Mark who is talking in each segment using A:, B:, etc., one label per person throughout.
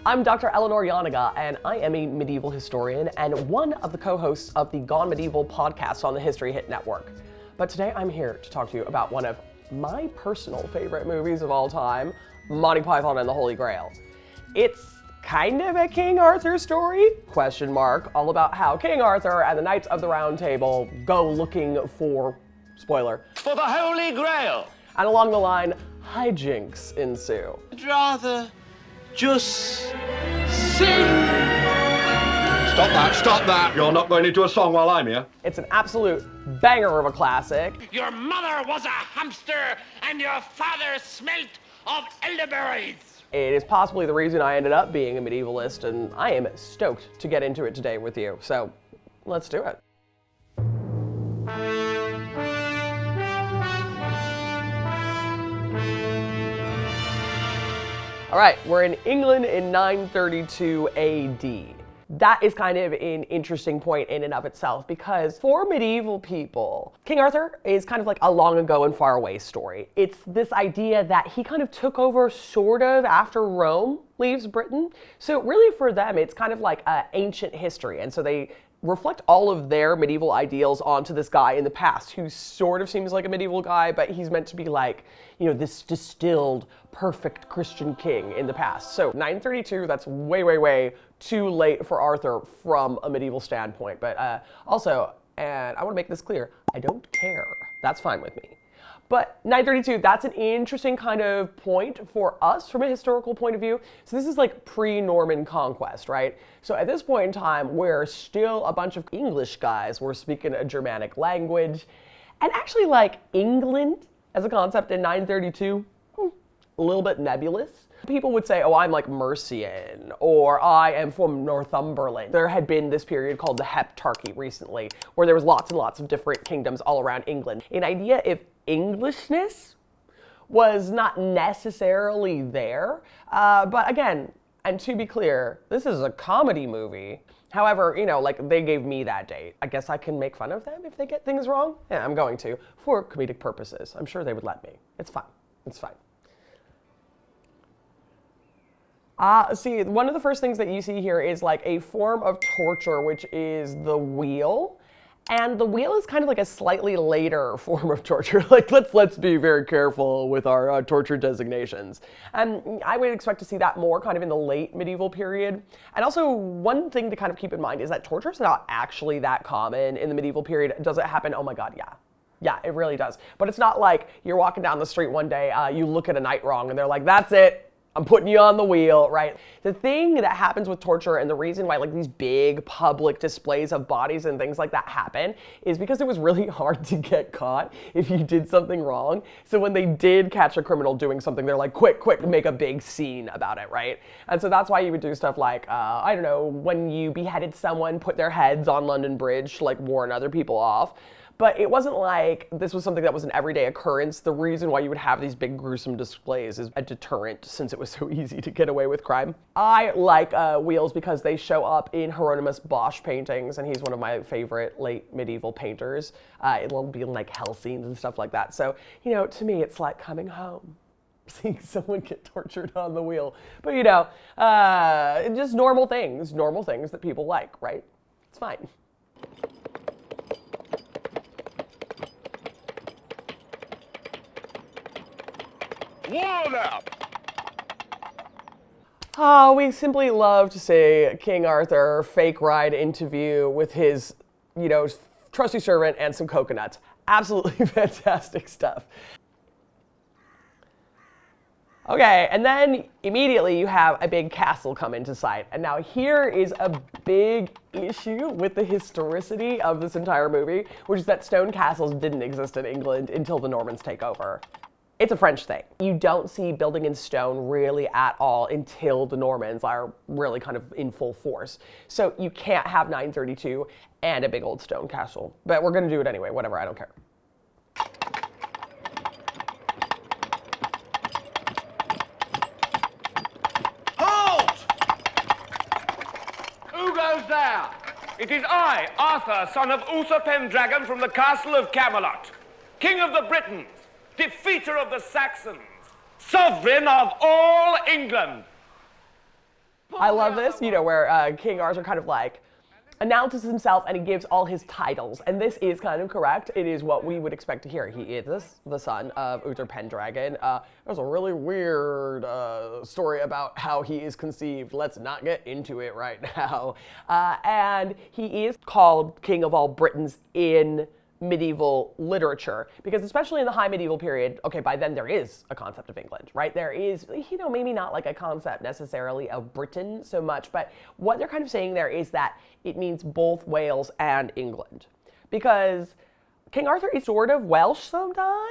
A: I'm Dr. Eleanor Janega, and I am a medieval historian and one of the co-hosts of the Gone Medieval podcast on the History Hit Network. But today I'm here to talk to you about one of my personal favorite movies of all time, Monty Python and the Holy Grail. It's kind of a King Arthur story, ? All about how King Arthur and the Knights of the Round Table go looking for, spoiler,
B: for the Holy Grail.
A: And along the line, hijinks ensue.
B: I'd rather just sing.
C: Stop that. You're not going into a song while I'm here.
A: It's an absolute banger of a classic.
D: Your mother was a hamster and your father smelt of elderberries.
A: It is possibly the reason I ended up being a medievalist, and I am stoked to get into it today with you. So, let's do it. All right, we're in England in 932 AD. That is kind of an interesting point in and of itself because for medieval people, King Arthur is kind of like a long ago and far away story. It's this idea that he kind of took over sort of after Rome leaves Britain. So really for them, it's kind of like ancient history. And so they reflect all of their medieval ideals onto this guy in the past who sort of seems like a medieval guy, but he's meant to be like, you know, this distilled, perfect Christian king in the past. So 932, that's way, way, way too late for Arthur from a medieval standpoint. But also, and I want to make this clear, I don't care. That's fine with me. But 932, that's an interesting kind of point for us from a historical point of view. So this is like pre-Norman conquest, right? So at this point in time, we're still a bunch of English guys. We're speaking a Germanic language. And actually like England as a concept in 932, a little bit nebulous. People would say, oh, I'm like Mercian, or I am from Northumberland. There had been this period called the Heptarchy recently, where there was lots and lots of different kingdoms all around England. An idea if Englishness was not necessarily there, but again, and to be clear, this is a comedy movie. However, you know, like they gave me that date. I guess I can make fun of them if they get things wrong. Yeah, I'm going to, for comedic purposes. I'm sure they would let me. It's fine. It's fine. See, one of the first things that you see here is like a form of torture, which is the wheel. And the wheel is kind of like a slightly later form of torture. Like, let's be very careful with our torture designations. And I would expect to see that more kind of in the late medieval period. And also, one thing to kind of keep in mind is that torture is not actually that common in the medieval period. Does it happen? Oh my God, yeah. Yeah, it really does. But it's not like you're walking down the street one day, you look at a knight wrong, and they're like, that's it. I'm putting you on the wheel, right? The thing that happens with torture and the reason why like these big public displays of bodies and things like that happen is because it was really hard to get caught if you did something wrong. So when they did catch a criminal doing something, they're like, quick, make a big scene about it, right? And so that's why you would do stuff like, I don't know, when you beheaded someone, put their heads on London Bridge to like warn other people off. But it wasn't like this was something that was an everyday occurrence. The reason why you would have these big gruesome displays is a deterrent since it was so easy to get away with crime. I like wheels because they show up in Hieronymus Bosch paintings, and he's one of my favorite late medieval painters. It'll be like hell scenes and stuff like that. So, you know, to me, it's like coming home, seeing someone get tortured on the wheel. But, you know, just normal things that people like, right? It's fine.
B: Wall up!
A: Oh, we simply love to see King Arthur fake ride interview with his, you know, trusty servant and some coconuts. Absolutely fantastic stuff. Okay, and then immediately you have a big castle come into sight. And now here is a big issue with the historicity of this entire movie, which is that stone castles didn't exist in England until the Normans take over. It's a French thing. You don't see building in stone really at all until the Normans are really kind of in full force. So you can't have 932 and a big old stone castle. But we're gonna do it anyway, whatever, I don't care.
B: Halt! Who goes there? It is I, Arthur, son of Uther Pendragon from the castle of Camelot, king of the Britons, defeater of the Saxons, sovereign of all England.
A: I love this, you know, where King Arthur kind of like announces himself and he gives all his titles. And this is kind of correct. It is what we would expect to hear. He is the son of Uther Pendragon. There's a really weird story about how he is conceived. Let's not get into it right now. And he is called King of all Britons in medieval literature, because especially in the high medieval period, okay, by then there is a concept of England, right? There is, you know, maybe not like a concept necessarily of Britain so much, but what they're kind of saying there is that it means both Wales and England, because King Arthur is sort of Welsh sometimes.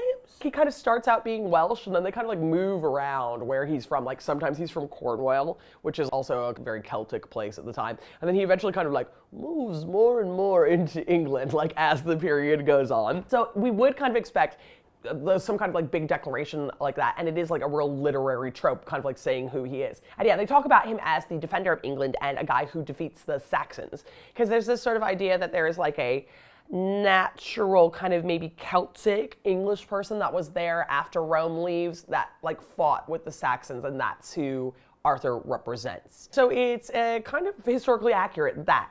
A: He kind of starts out being Welsh and then they kind of like move around where he's from. Like sometimes he's from Cornwall, which is also a very Celtic place at the time. And then he eventually kind of like moves more and more into England, like as the period goes on. So we would kind of expect some kind of like big declaration like that, and it is like a real literary trope, kind of like saying who he is. And yeah, they talk about him as the defender of England and a guy who defeats the Saxons, because there's this sort of idea that there is like a natural kind of maybe Celtic English person that was there after Rome leaves that like fought with the Saxons, and that's who Arthur represents. So it's kind of historically accurate that,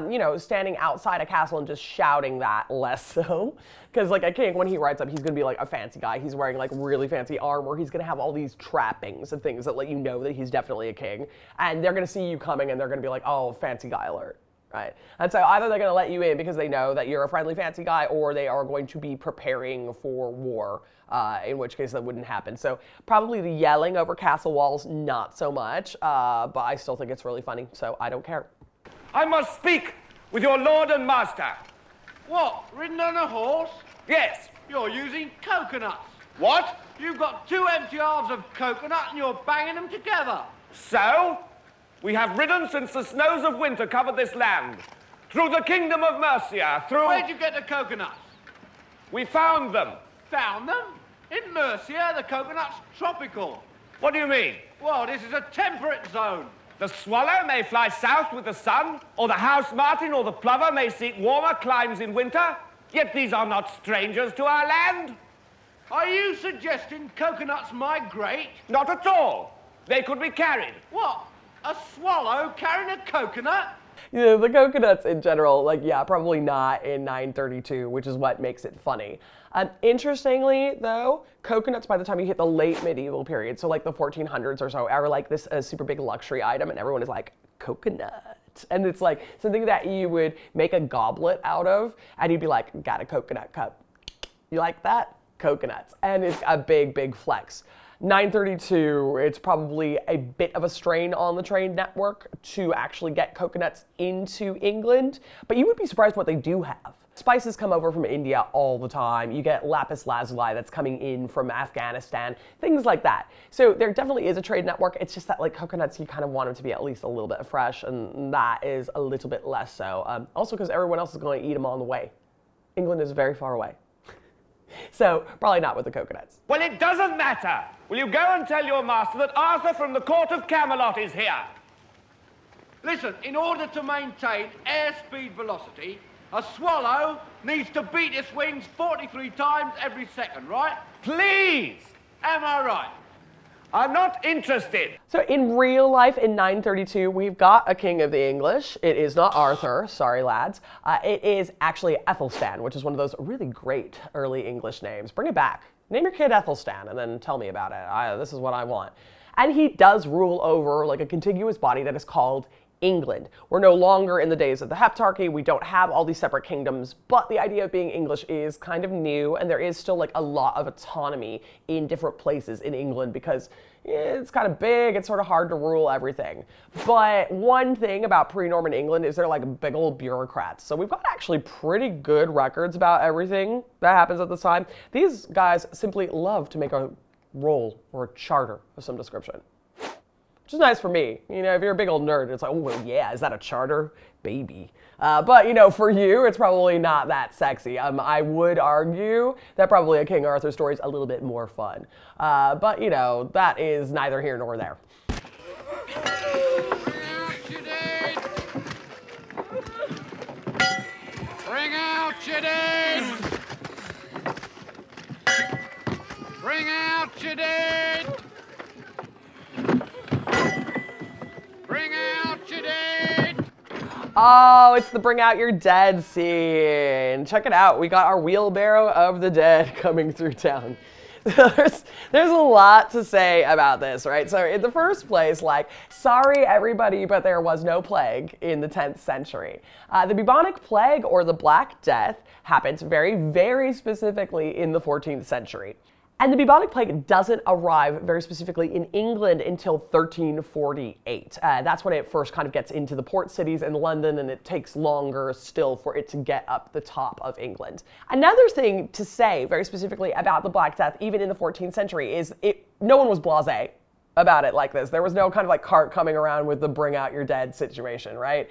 A: you know, standing outside a castle and just shouting that, less so. Because like a king, when he rides up, he's gonna be like a fancy guy. He's wearing like really fancy armor. He's gonna have all these trappings and things that let you know that he's definitely a king. And they're gonna see you coming and they're gonna be like, oh, fancy guy alert. Right. And so either they're going to let you in because they know that you're a friendly, fancy guy, or they are going to be preparing for war, in which case that wouldn't happen. So probably the yelling over castle walls, not so much, but I still think it's really funny, so I don't care.
B: I must speak with your lord and master.
E: What, ridden on a horse?
B: Yes.
E: You're using coconuts.
B: What?
E: You've got 2 empty halves of coconut and you're banging them together.
B: So? We have ridden since the snows of winter covered this land. Through the kingdom of Mercia, through...
E: Where'd you get the coconuts?
B: We found them.
E: Found them? In Mercia, the coconut's tropical.
B: What do you mean?
E: Well, this is a temperate zone.
B: The swallow may fly south with the sun, or the house martin or the plover may seek warmer climes in winter, yet these are not strangers to our land.
E: Are you suggesting coconuts migrate?
B: Not at all. They could be carried.
E: What? A swallow carrying a coconut?
A: You know, the coconuts in general, like, yeah, probably not in 932, which is what makes it funny. Interestingly, though, coconuts by the time you hit the late medieval period, so like the 1400s or so, are like this super big luxury item, and everyone is like, coconut. And it's like something that you would make a goblet out of, and you'd be like, got a coconut cup. You like that? Coconuts. And it's a big, big flex. 932, it's probably a bit of a strain on the trade network to actually get coconuts into England, but you would be surprised what they do have. Spices come over from India all the time. You get lapis lazuli that's coming in from Afghanistan, things like that. So there definitely is a trade network. It's just that like coconuts, you kind of want them to be at least a little bit fresh, and that is a little bit less so. Also because everyone else is going to eat them on the way. England is very far away. So probably not with the coconuts.
B: Well, it doesn't matter. Will you go and tell your master that Arthur from the court of Camelot is here?
E: Listen, in order to maintain airspeed velocity, a swallow needs to beat its wings 43 times every second, right?
B: Please!
E: Am I right?
B: I'm not interested.
A: So in real life in 932, we've got a king of the English. It is not Arthur, sorry lads. It is actually Ethelstan, which is one of those really great early English names. Bring it back. Name your kid Ethelstan and then tell me about it. This is what I want. And he does rule over like a contiguous body that is called England. We're no longer in the days of the Heptarchy. We don't have all these separate kingdoms, but the idea of being English is kind of new, and there is still like a lot of autonomy in different places in England because it's kind of big. It's sort of hard to rule everything. But one thing about pre-Norman England is they're like big old bureaucrats. So we've got actually pretty good records about everything that happens at this time. These guys simply love to make a roll or a charter of some description. Which is nice for me. You know, if you're a big old nerd, it's like, oh, well, yeah, is that a charter? Baby. But, you know, for you, it's probably not that sexy. I would argue that probably a King Arthur story is a little bit more fun. But, you know, that is neither here nor there.
D: Bring out your dead! Bring out your dead! Bring out
A: Oh, it's the bring out your dead scene. Check it out. We got our wheelbarrow of the dead coming through town. There's a lot to say about this, right? So in the first place, like, sorry everybody, but there was no plague in the 10th century. The bubonic plague, or the Black Death, happened very, very specifically in the 14th century. And the bubonic plague doesn't arrive very specifically in England until 1348. That's when it first kind of gets into the port cities in London, and it takes longer still for it to get up the top of England. Another thing to say very specifically about the Black Death, even in the 14th century, is no one was blasé about it like this. There was no kind of like cart coming around with the bring out your dead situation, right?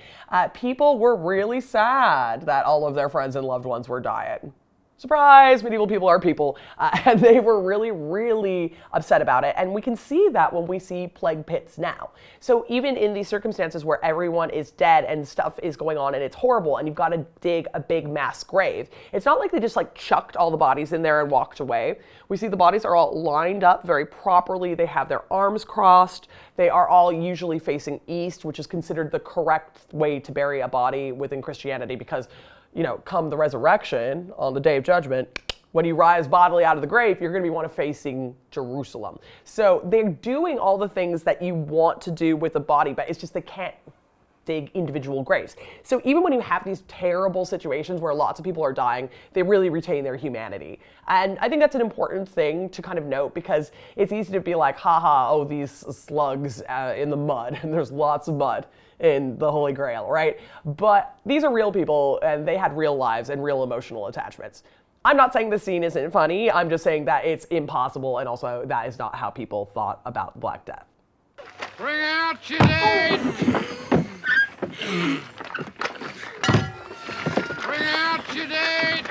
A: People were really sad that all of their friends and loved ones were dying. Surprise, medieval people are people, and they were really, really upset about it. And we can see that when we see plague pits now. So even in these circumstances where everyone is dead and stuff is going on and it's horrible and you've got to dig a big mass grave, it's not like they just like chucked all the bodies in there and walked away. We see the bodies are all lined up very properly. They have their arms crossed. They are all usually facing east, which is considered the correct way to bury a body within Christianity, because come the resurrection on the day of judgment, when you rise bodily out of the grave, you're going to be one of facing Jerusalem. So they're doing all the things that you want to do with a body, but it's just they can't dig individual graves. So even when you have these terrible situations where lots of people are dying, they really retain their humanity. And I think that's an important thing to kind of note, because it's easy to be like, haha, oh, these slugs in the mud, and there's lots of mud in the Holy Grail, right? But these are real people, and they had real lives and real emotional attachments. I'm not saying this scene isn't funny, I'm just saying that it's impossible, and also that is not how people thought about the Black Death.
D: Bring out your dead! Bring out your dead!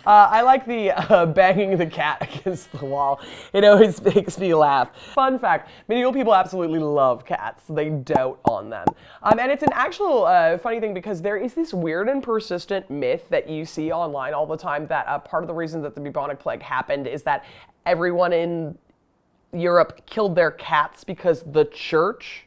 A: I like the banging the cat against the wall. It always makes me laugh. Fun fact, medieval people absolutely love cats. They dote on them. And it's an actual funny thing, because there is this weird and persistent myth that you see online all the time that part of the reason that the bubonic plague happened is that everyone in Europe killed their cats because the church, ?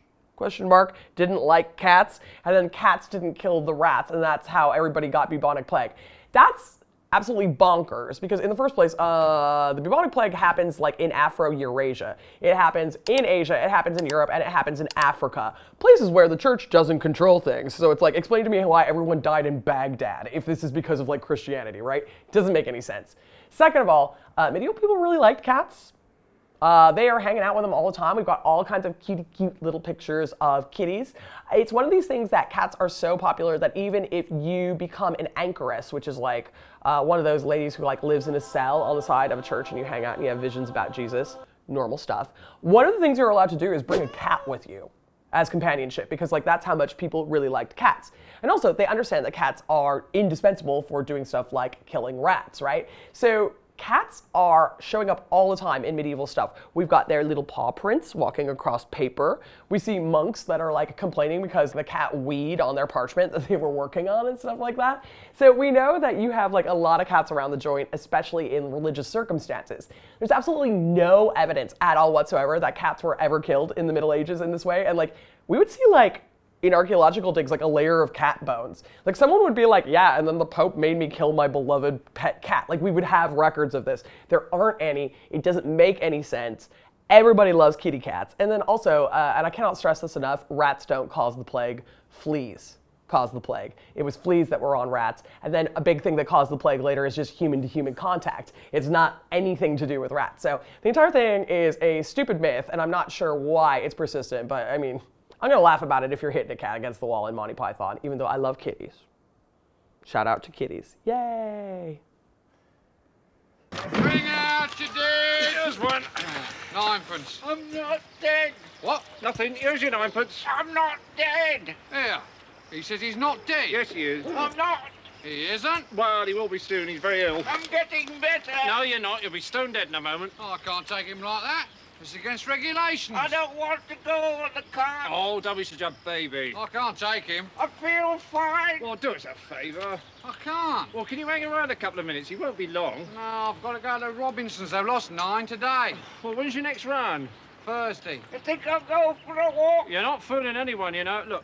A: Didn't like cats, and then cats didn't kill the rats, and that's how everybody got bubonic plague. That's absolutely bonkers, because in the first place, the bubonic plague happens like in Afro-Eurasia. It happens in Asia, it happens in Europe, and it happens in Africa. Places where the church doesn't control things. So it's like, explain to me why everyone died in Baghdad if this is because of like Christianity, right? Doesn't make any sense. Second of all, medieval people really liked cats. They are hanging out with them all the time. We've got all kinds of cute little pictures of kitties. It's one of these things that cats are so popular that even if you become an anchoress, which is like one of those ladies who like lives in a cell on the side of a church, and you hang out and you have visions about Jesus, normal stuff. One of the things you're allowed to do is bring a cat with you as companionship, because like that's how much people really liked cats. And also they understand that cats are indispensable for doing stuff like killing rats, right? So cats are showing up all the time in medieval stuff. We've got their little paw prints walking across paper. We see monks that are like complaining because the cat weed on their parchment that they were working on and stuff like that. So we know that you have like a lot of cats around the joint, especially in religious circumstances. There's absolutely no evidence at all whatsoever that cats were ever killed in the Middle Ages in this way. And like, we would see like in archaeological digs, like a layer of cat bones. Like someone would be like, yeah, and then the Pope made me kill my beloved pet cat. Like we would have records of this. There aren't any. It doesn't make any sense. Everybody loves kitty cats. And then also, and I cannot stress this enough, rats don't cause the plague. Fleas cause the plague. It was fleas that were on rats. And then a big thing that caused the plague later is just human-to-human contact. It's not anything to do with rats. So the entire thing is a stupid myth, and I'm not sure why it's persistent, but I mean, I'm going to laugh about it if you're hitting a cat against the wall in Monty Python, even though I love kitties. Shout out to kitties. Yay!
D: Bring out your dead!
B: Here's one.
D: Ninepence.
E: I'm not dead.
D: What?
B: Nothing. Here's your ninepence.
E: I'm not dead.
D: Here. He says he's not dead.
B: Yes, he is.
E: I'm not.
D: He isn't.
B: Well, he will be soon. He's very ill.
E: I'm getting better.
B: No, you're not. You'll be stone dead in a moment.
D: Oh, I can't take him like that. It's against regulations.
E: I don't want to go on the car.
B: Oh, don't be such a baby.
D: I can't take him.
E: I feel fine.
B: Well, do us a favour.
D: I can't.
B: Well, can you hang around a couple of minutes? He won't be long.
D: No, I've got to go to Robinson's. They've lost 9 today.
B: Well, when's your next run?
E: Thursday.
B: You think I'll go for a walk?
E: You're not fooling anyone, you know. Look.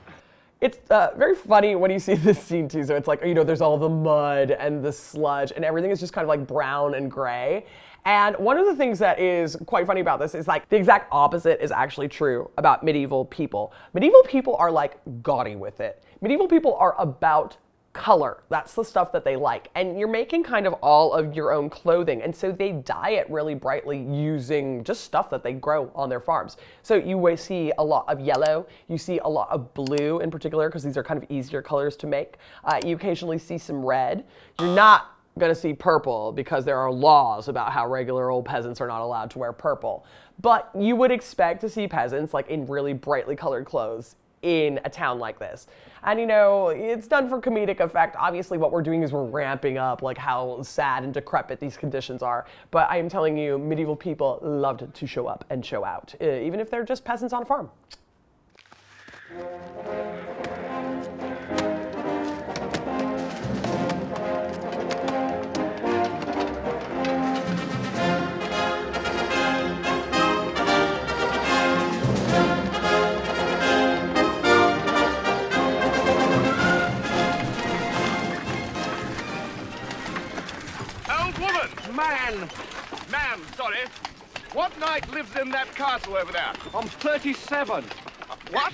A: It's very funny when you see this scene too. So it's like, you know, there's all the mud and the sludge and everything is just kind of like brown and gray. And one of the things that is quite funny about this is like the exact opposite is actually true about medieval people. Medieval people are like gaudy with it. Medieval people are about color. That's the stuff that they like. And you're making kind of all of your own clothing. And so they dye it really brightly using just stuff that they grow on their farms. So you will see a lot of yellow. You see a lot of blue in particular, because these are kind of easier colors to make. You occasionally see some red. You're not going to see purple because there are laws about how regular old peasants are not allowed to wear purple. But you would expect to see peasants like in really brightly colored clothes in a town like this. And you know, it's done for comedic effect. Obviously what we're doing is we're ramping up like how sad and decrepit these conditions are. But I am telling you, medieval people loved to show up and show out, even if they're just peasants on a farm.
B: Ma'am, sorry. What knight lives in that castle over there?
E: I'm 37. What?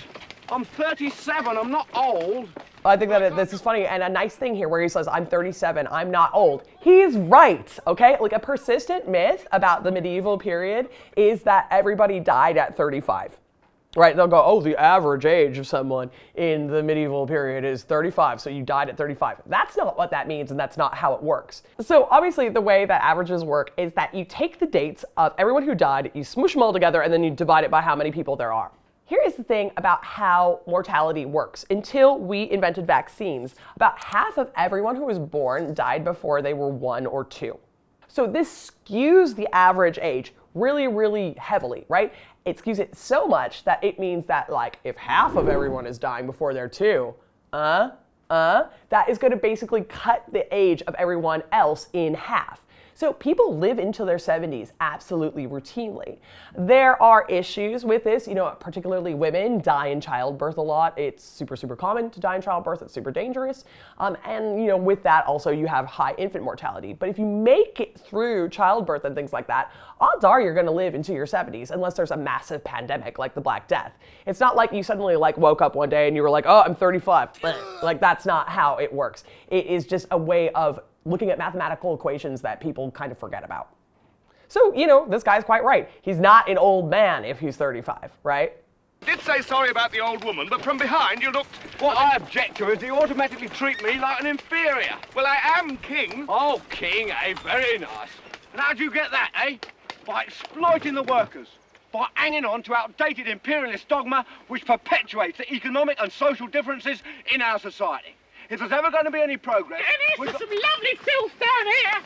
E: I'm 37. I'm not old.
A: I think that this is funny, and a nice thing here where he says, I'm 37, I'm not old. He's right, okay? Like a persistent myth about the medieval period is that everybody died at 35. Right, they'll go, oh, the average age of someone in the medieval period is 35, so you died at 35. That's not what that means, and that's not how it works. So obviously the way that averages work is that you take the dates of everyone who died, you smoosh them all together, and then you divide it by how many people there are. Here is the thing about how mortality works. Until we invented vaccines, about half of everyone who was born died before they were 1 or 2. So this skews the average age really, really heavily, right? It skews it so much that it means that like if half of everyone is dying before they're 2, that is going to basically cut the age of everyone else in half. So people live into their 70s absolutely routinely. There are issues with this, you know, particularly women die in childbirth a lot. It's super, super common to die in childbirth. It's super dangerous. And, you know, with that also you have high infant mortality. But if you make it through childbirth and things like that, odds are you're going to live into your 70s unless there's a massive pandemic like the Black Death. It's not like you suddenly like woke up one day and you were like, oh, I'm 35. Like that's not how it works. It is just a way of looking at mathematical equations that people kind of forget about. So, you know, this guy's quite right. He's not an old man if he's 35, right?
B: Did say sorry about the old woman, but from behind you looked...
E: What I object to is you automatically treat me like an inferior.
B: Well, I am king.
E: Oh, king, eh? Very nice. And how'd you get that, eh? By exploiting the workers. By hanging on to outdated imperialist dogma which perpetuates the economic and social differences in our society. If there's ever going to be any progress...
D: Dennis, there's some lovely filth down here.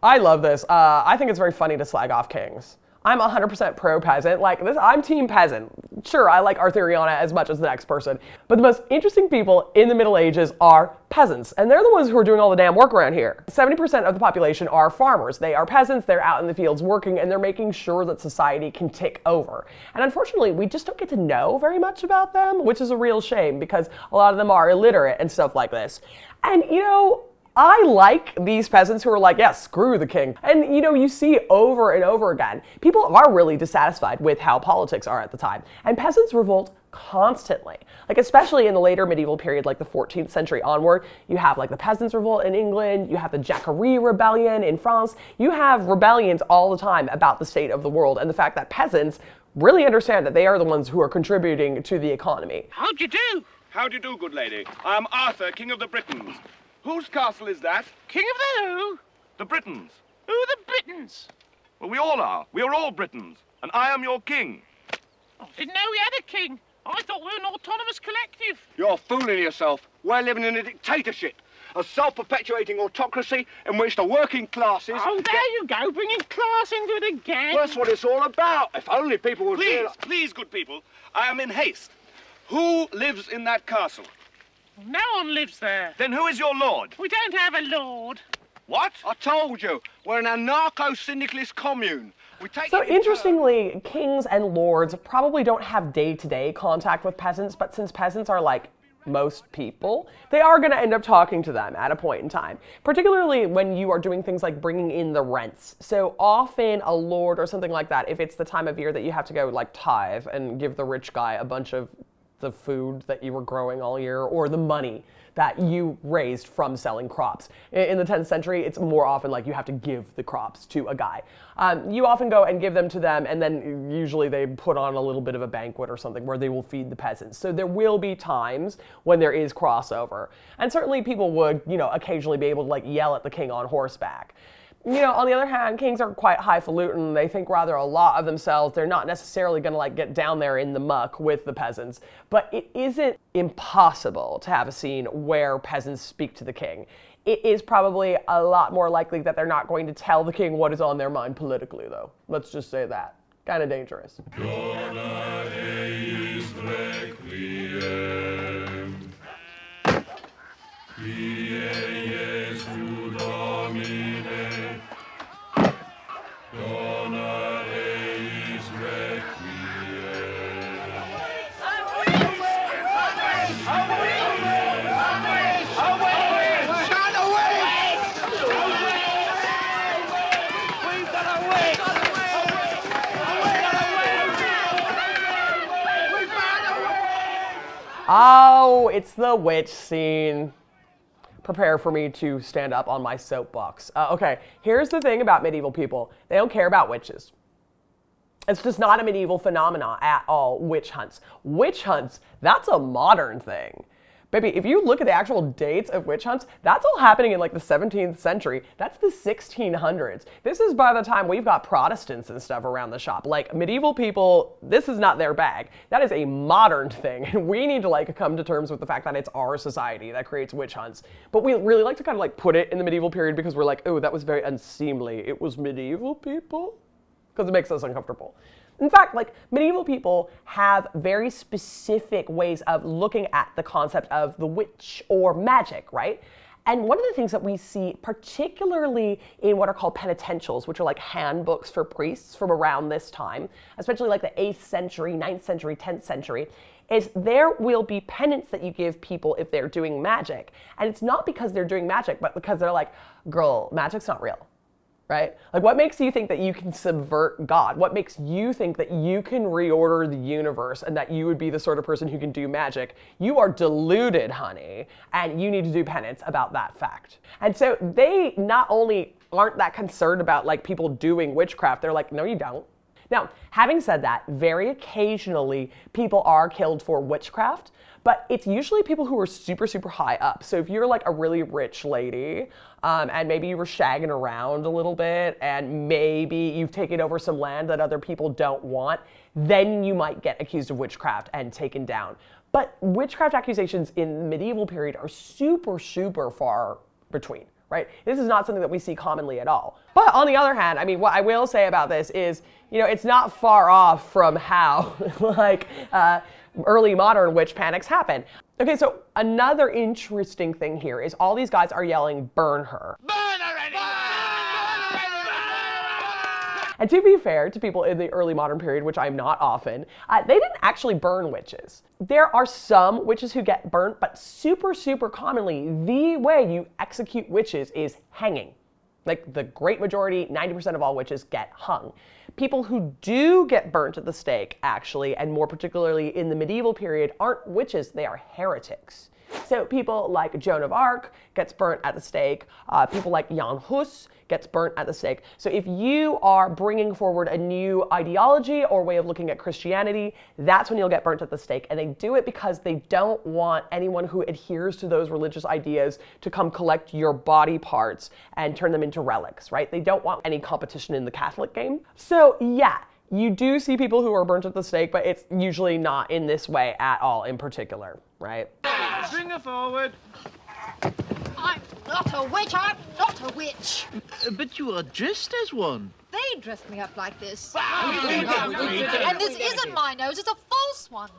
A: I love this. I think it's very funny to slag off kings. I'm 100% pro-peasant. Like this, I'm team peasant. Sure, I like Arthuriana as much as the next person. But the most interesting people in the Middle Ages are peasants. And they're the ones who are doing all the damn work around here. 70% of the population are farmers. They are peasants, they're out in the fields working, and they're making sure that society can tick over. And unfortunately, we just don't get to know very much about them, which is a real shame because a lot of them are illiterate and stuff like this. And you know, I like these peasants who are like, yeah, screw the king. And you know, you see over and over again, people are really dissatisfied with how politics are at the time. And peasants revolt constantly. Like especially in the later medieval period, like the 14th century onward, you have like the Peasants' Revolt in England, you have the Jacquerie Rebellion in France, you have rebellions all the time about the state of the world and the fact that peasants really understand that they are the ones who are contributing to the economy.
D: How'd you do?
B: How do you do, good lady? I am Arthur, king of the Britons. Whose castle is that?
D: King of the who?
B: The Britons.
D: Who are the Britons?
B: Well, we all are. We are all Britons. And I am your king.
D: I didn't know we had a king. I thought we were an autonomous collective.
E: You're fooling yourself. We're living in a dictatorship. A self-perpetuating autocracy in which the working classes...
D: Oh, there you go, bringing class into it again.
E: Well, that's what it's all about. If only people would...
B: Please, please, good people. I am in haste. Who lives in that castle?
D: No one lives there.
B: Then who is your lord?
D: We don't have a lord.
B: What?
E: I told you, we're an anarcho-syndicalist commune. We take
A: So
E: it in turn.
A: interestingly, kings and lords probably don't have day-to-day contact with peasants, but since peasants are like most people, they are going to end up talking to them at a point in time, particularly when you are doing things like bringing in the rents. So often a lord or something like that, if it's the time of year that you have to go like tithe and give the rich guy a bunch of the food that you were growing all year or the money that you raised from selling crops. In the 10th century, it's more often like you have to give the crops to a guy. You often go and give them to them, and then usually they put on a little bit of a banquet or something where they will feed the peasants. So there will be times when there is crossover. And certainly people would, occasionally be able to like yell at the king on horseback. On the other hand, kings are quite highfalutin. They think rather a lot of themselves. They're not necessarily going to like get down there in the muck with the peasants. But it isn't impossible to have a scene where peasants speak to the king. It is probably a lot more likely that they're not going to tell the king what is on their mind politically, though. Let's just say that. Kind of dangerous. Oh, it's the witch scene. Prepare for me to stand up on my soapbox. Okay, here's the thing about medieval people. They don't care about witches. It's just not a medieval phenomenon at all, witch hunts. Witch hunts, that's a modern thing. Baby, if you look at the actual dates of witch hunts, that's all happening in like the 17th century. That's the 1600s. This is by the time we've got Protestants and stuff around the shop. Like medieval people, this is not their bag. That is a modern thing. And we need to like come to terms with the fact that it's our society that creates witch hunts. But we really like to kind of like put it in the medieval period because we're like, oh, that was very unseemly. It was medieval people? Because it makes us uncomfortable. In fact, like medieval people have very specific ways of looking at the concept of the witch or magic, right? And one of the things that we see, particularly in what are called penitentials, which are like handbooks for priests from around this time, especially like the 8th century, 9th century, 10th century, is there will be penance that you give people if they're doing magic. And it's not because they're doing magic, but because they're like, girl, magic's not real. Right? Like what makes you think that you can subvert God? What makes you think that you can reorder the universe and that you would be the sort of person who can do magic? You are deluded, honey, and you need to do penance about that fact. And so they not only aren't that concerned about like people doing witchcraft, they're like, no, you don't. Now, having said that, very occasionally people are killed for witchcraft, but it's usually people who are super, super high up. So if you're like a really rich lady, and maybe you were shagging around a little bit, and maybe you've taken over some land that other people don't want, then you might get accused of witchcraft and taken down. But witchcraft accusations in the medieval period are super, super far between. Right? This is not something that we see commonly at all. But on the other hand, I mean, what I will say about this is, it's not far off from how like early modern witch panics happen. Okay, so another interesting thing here is all these guys are yelling, burn her.
D: Burn her anyway!
A: And to be fair to people in the early modern period, which I'm not often, they didn't actually burn witches. There are some witches who get burnt, but super, super commonly, the way you execute witches is hanging. Like the great majority, 90% of all witches get hung. People who do get burnt at the stake, actually, and more particularly in the medieval period, aren't witches, they are heretics. So people like Joan of Arc gets burnt at the stake. People like Jan Hus gets burnt at the stake. So if you are bringing forward a new ideology or way of looking at Christianity, that's when you'll get burnt at the stake. And they do it because they don't want anyone who adheres to those religious ideas to come collect your body parts and turn them into relics, right? They don't want any competition in the Catholic game. So yeah, you do see people who are burnt at the stake, but it's usually not in this way at all in particular, right?
E: Bring her forward.
F: I'm not a witch, I'm not a witch.
G: But you are dressed as one.
F: They dressed me up like this. And this isn't my nose, it's a false one.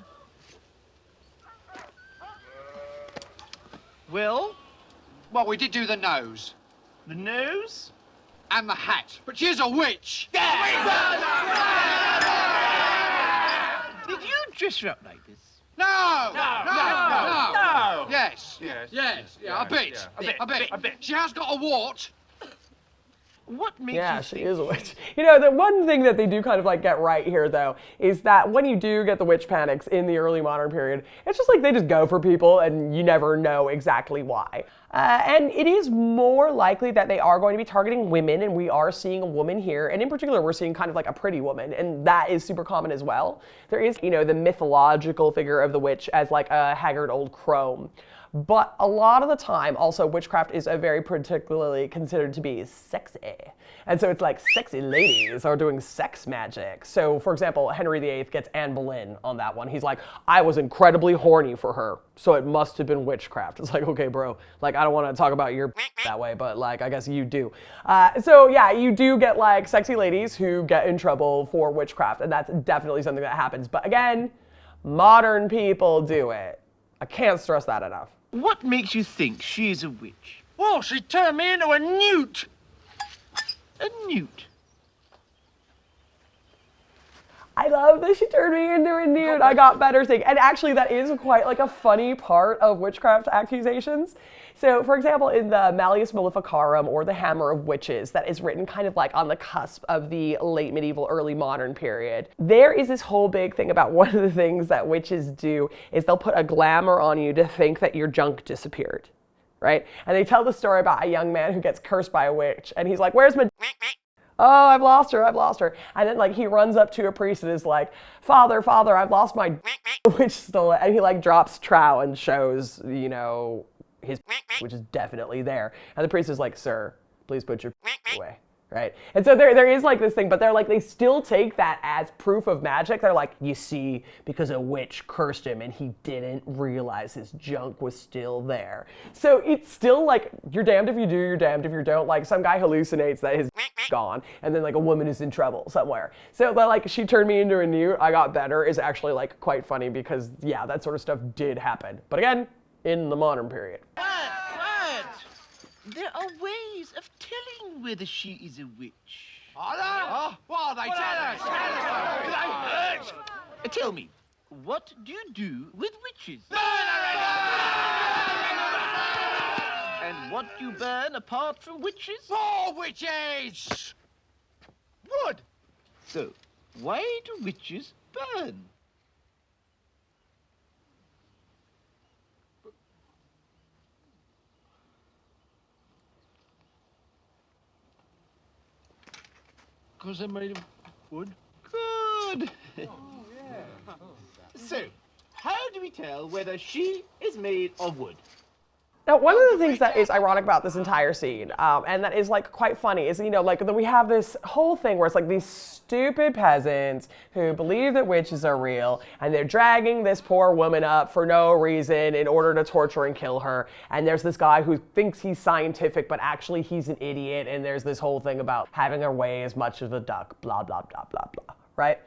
E: Will?
H: Well, we did do the nose.
G: The nose?
E: and the hat, but she's a witch.
G: Did you dress her up like this?
E: No!
B: No!
E: Yes, a bit. She has got a wart.
G: What makes
A: Yeah,
G: you
A: she
G: think
A: is a witch. You know, the one thing that they do kind of like get right here, though, is that when you do get the witch panics in the early modern period, it's just like they just go for people and you never know exactly why. And it is more likely that they are going to be targeting women, and we are seeing a woman here. And in particular, we're seeing kind of like a pretty woman, and that is super common as well. There is, you know, the mythological figure of the witch as like a haggard old crone. But a lot of the time, also, witchcraft is a very particularly considered to be sexy. And so it's like sexy ladies are doing sex magic. So, for example, Henry VIII gets Anne Boleyn on that one. He's like, I was incredibly horny for her, so it must have been witchcraft. It's like, okay, bro, like, I don't want to talk about your that way, but like, I guess you do. So yeah, you do get like sexy ladies who get in trouble for witchcraft, and that's definitely something that happens. But again, modern people do it. I can't stress that enough.
G: What makes you think she's a witch?
E: Well, she turned me into a newt.
G: A newt?
A: I love that she turned me into a newt. I got better thing. And actually, that is quite like a funny part of witchcraft accusations. So, for example, in the Malleus Maleficarum, or the Hammer of Witches, that is written kind of like on the cusp of the late medieval, early modern period, there is this whole big thing about one of the things that witches do is they'll put a glamour on you to think that your junk disappeared, right? And they tell the story about a young man who gets cursed by a witch, and he's like, where's my... Oh, I've lost her. And then like he runs up to a priest and is like, Father, I've lost my witch stole it. And he like drops trow and shows, you know, his which is definitely there. And the priest is like, sir, please put your away. Right? And so there is like this thing, but they're like, they still take that as proof of magic. They're like, you see, because a witch cursed him and he didn't realize his junk was still there. So it's still like, you're damned if you do, you're damned if you don't. Like some guy hallucinates that his gone, and then like a woman is in trouble somewhere. So that like, she turned me into a newt, I got better, is actually like quite funny because yeah, that sort of stuff did happen. But again, in the modern period.
G: Quiet! There are ways of telling whether she is a witch.
E: Are there? Oh, what are they? Tell us.
G: Tell me, what do you do with witches? And what do you burn apart from witches?
E: More witches!
G: Wood. So, why do witches burn?
E: Because they're made of wood.
G: Good. So, how do we tell whether she is made of wood?
A: Now, one of the things that is ironic about this entire scene, and that is like quite funny, is, you know, like we have this whole thing where it's like these stupid peasants who believe that witches are real, and they're dragging this poor woman up for no reason in order to torture and kill her. And there's this guy who thinks he's scientific, but actually he's an idiot. And there's this whole thing about having her weigh as much as a duck, blah, blah, blah, blah, blah, right?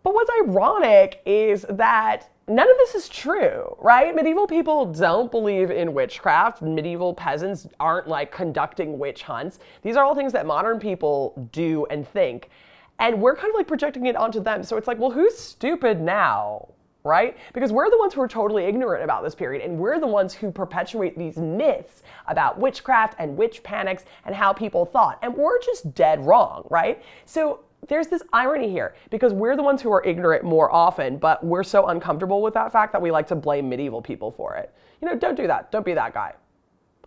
A: But what's ironic is that none of this is true, right? Medieval people don't believe in witchcraft. Medieval peasants aren't like conducting witch hunts. These are all things that modern people do and think. And we're kind of like projecting it onto them. So it's like, well, who's stupid now, right? Because we're the ones who are totally ignorant about this period. And we're the ones who perpetuate these myths about witchcraft and witch panics and how people thought. And we're just dead wrong, right? So there's this irony here, because we're the ones who are ignorant more often, but we're so uncomfortable with that fact that we like to blame medieval people for it. You know, don't do that. Don't be that guy.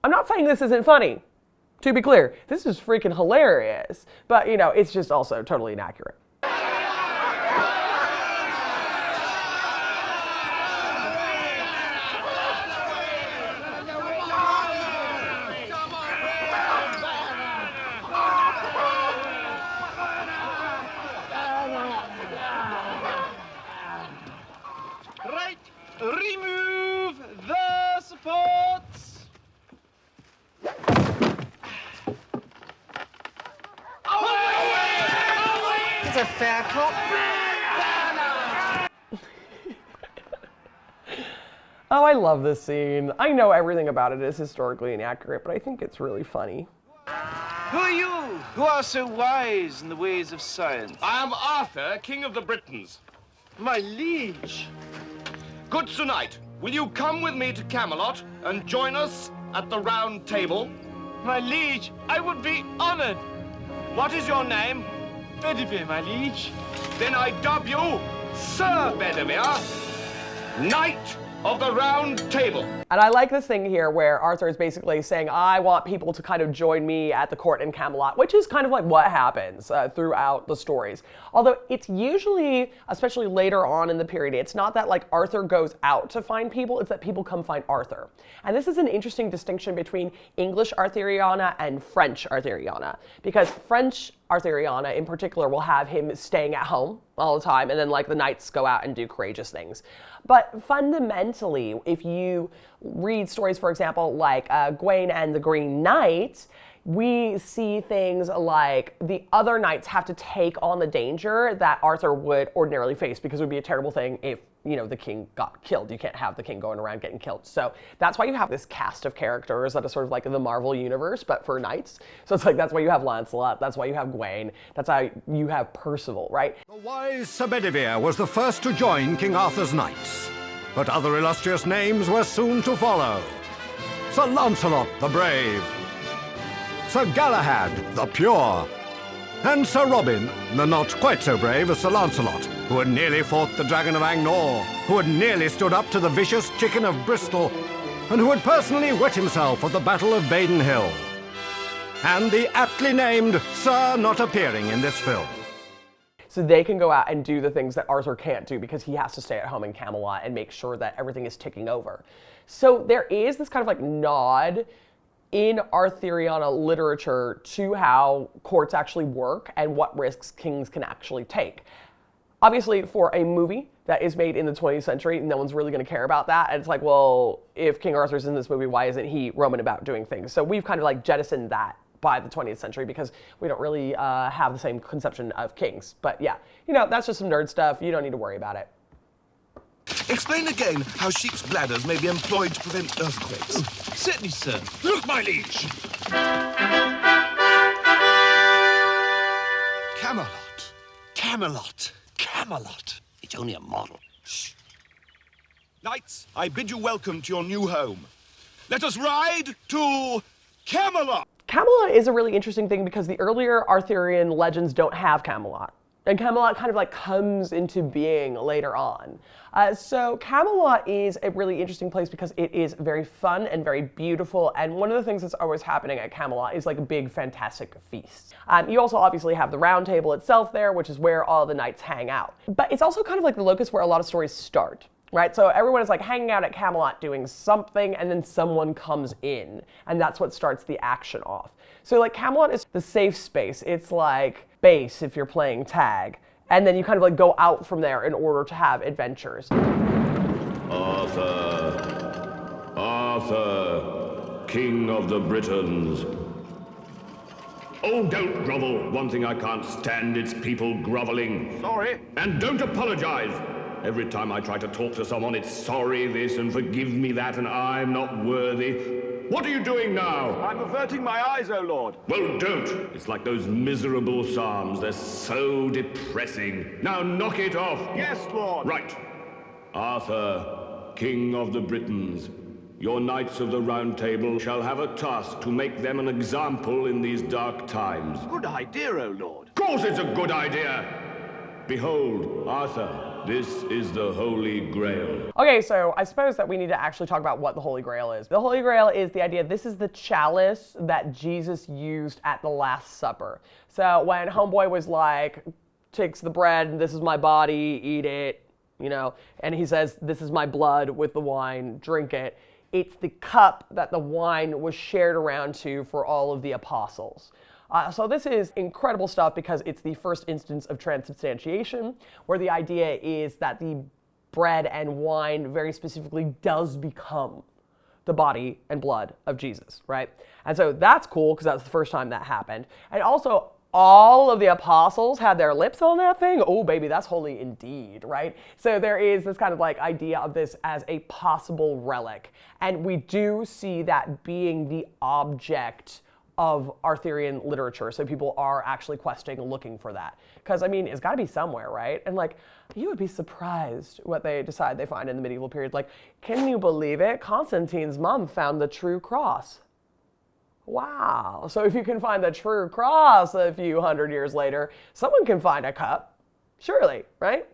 A: I'm not saying this isn't funny. To be clear, this is freaking hilarious, but you know, it's just also totally inaccurate.
G: Right, remove the supports.
F: It's a fair cop.
A: Oh, I love this scene. I know everything about it is historically inaccurate, but I think it's really funny.
E: Who are you, who are so wise in the ways of science?
B: I am Arthur, King of the Britons.
E: My liege.
B: Good Sir Knight, will you come with me to Camelot and join us at the round table?
E: My liege, I would be honored.
B: What is your name?
E: Bedivere, my liege.
B: Then I dub you Sir Bedivere, Knight of the Round Table.
A: And I like this thing here where Arthur is basically saying, I want people to kind of join me at the court in Camelot, which is kind of like what happens throughout the stories. Although it's usually, especially later on in the period, it's not that like Arthur goes out to find people, it's that people come find Arthur. And this is an interesting distinction between English Arthuriana and French Arthuriana, because French Arthuriana in particular will have him staying at home all the time, and then like the knights go out and do courageous things. But fundamentally, if you read stories, for example, like Gawain and the Green Knight, we see things like the other knights have to take on the danger that Arthur would ordinarily face, because it would be a terrible thing if, you know, the king got killed. You can't have the king going around getting killed. So that's why you have this cast of characters that is sort of like the Marvel universe, but for knights. So it's like, that's why you have Lancelot, that's why you have Gawain, that's how you have Percival, right?
H: The wise Sir Bedivere was the first to join King Arthur's knights, but other illustrious names were soon to follow. Sir Lancelot the Brave, Sir Galahad the Pure, and Sir Robin, the not quite so brave as Sir Lancelot, who had nearly fought the Dragon of Angnor, who had nearly stood up to the vicious Chicken of Bristol, and who had personally wet himself at the Battle of Baden Hill. And the aptly named Sir not appearing in this film.
A: So they can go out and do the things that Arthur can't do because he has to stay at home in Camelot and make sure that everything is ticking over. So there is this kind of like nod in Arthuriana literature to how courts actually work and what risks kings can actually take. Obviously, for a movie that is made in the 20th century, no one's really going to care about that. And it's like, well, if King Arthur's in this movie, why isn't he roaming about doing things? So we've kind of like jettisoned that by the 20th century because we don't really have the same conception of kings. But yeah, you know, that's just some nerd stuff. You don't need to worry about it.
I: Explain again how sheep's bladders may be employed to prevent earthquakes.
E: Certainly, sir.
D: Look, my liege.
I: Camelot. Camelot. Camelot.
D: It's only a model.
I: Shh. Knights, I bid you welcome to your new home. Let us ride to Camelot.
A: Camelot is a really interesting thing because the earlier Arthurian legends don't have Camelot. And Camelot kind of like comes into being later on. So Camelot is a really interesting place because it is very fun and very beautiful. And one of the things that's always happening at Camelot is like big, fantastic feasts. You also obviously have the round table itself there, which is where all the knights hang out. But it's also kind of like the locus where a lot of stories start. Right, so everyone is like hanging out at Camelot doing something, and then someone comes in, and that's what starts the action off. So like Camelot is the safe space. It's like base if you're playing tag, and then you kind of like go out from there in order to have adventures.
J: Arthur, Arthur, King of the Britons. Oh, don't grovel. One thing I can't stand, it's people groveling.
B: Sorry.
J: And don't apologize. Every time I try to talk to someone, it's sorry this and forgive me that, and I'm not worthy. What are you doing now?
B: I'm averting my eyes, O Lord.
J: Well, don't. It's like those miserable psalms. They're so depressing. Now knock it off.
B: Yes, Lord.
J: Right. Arthur, King of the Britons, your knights of the Round Table shall have a task to make them an example in these dark times.
B: Good idea, O Lord.
J: Of course it's a good idea. Behold, Arthur, this is the Holy Grail.
A: Okay, so I suppose that we need to actually talk about what the Holy Grail is. The Holy Grail is the idea, this is the chalice that Jesus used at the Last Supper. So when Homeboy was like, takes the bread, and this is my body, eat it, you know, and he says, this is my blood with the wine, drink it. It's the cup that the wine was shared around to for all of the apostles. So this is incredible stuff because it's the first instance of transubstantiation, where the idea is that the bread and wine very specifically does become the body and blood of Jesus, right? And so that's cool because that's the first time that happened. And also, all of the apostles had their lips on that thing. Oh, baby, that's holy indeed, right? So there is this kind of like idea of this as a possible relic. And we do see that being the object of Arthurian literature. So people are actually questing, looking for that. Because, I mean, it's got to be somewhere, right? And, like, you would be surprised what they decide they find in the medieval period. Like, can you believe it? Constantine's mom found the true cross. Wow. So if you can find the true cross a few hundred years later, someone can find a cup. Surely, right?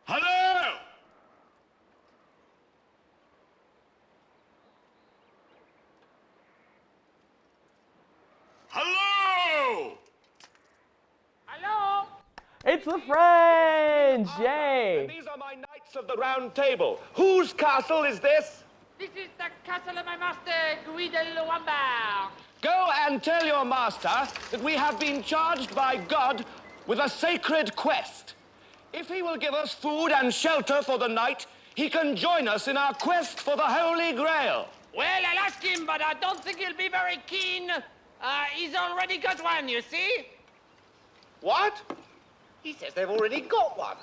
J: Hello! Hello!
D: Hello?
A: It's the French! Yay!
B: These are my knights of the Round Table. Whose castle is this?
D: This is the castle of my master, Guido Lombard.
B: Go and tell your master that we have been charged by God with a sacred quest. If he will give us food and shelter for the night, he can join us in our quest for the Holy Grail.
D: Well, I'll ask him, but I don't think he'll be very keen. He's already got one, you see?
E: What? He says they've already got one.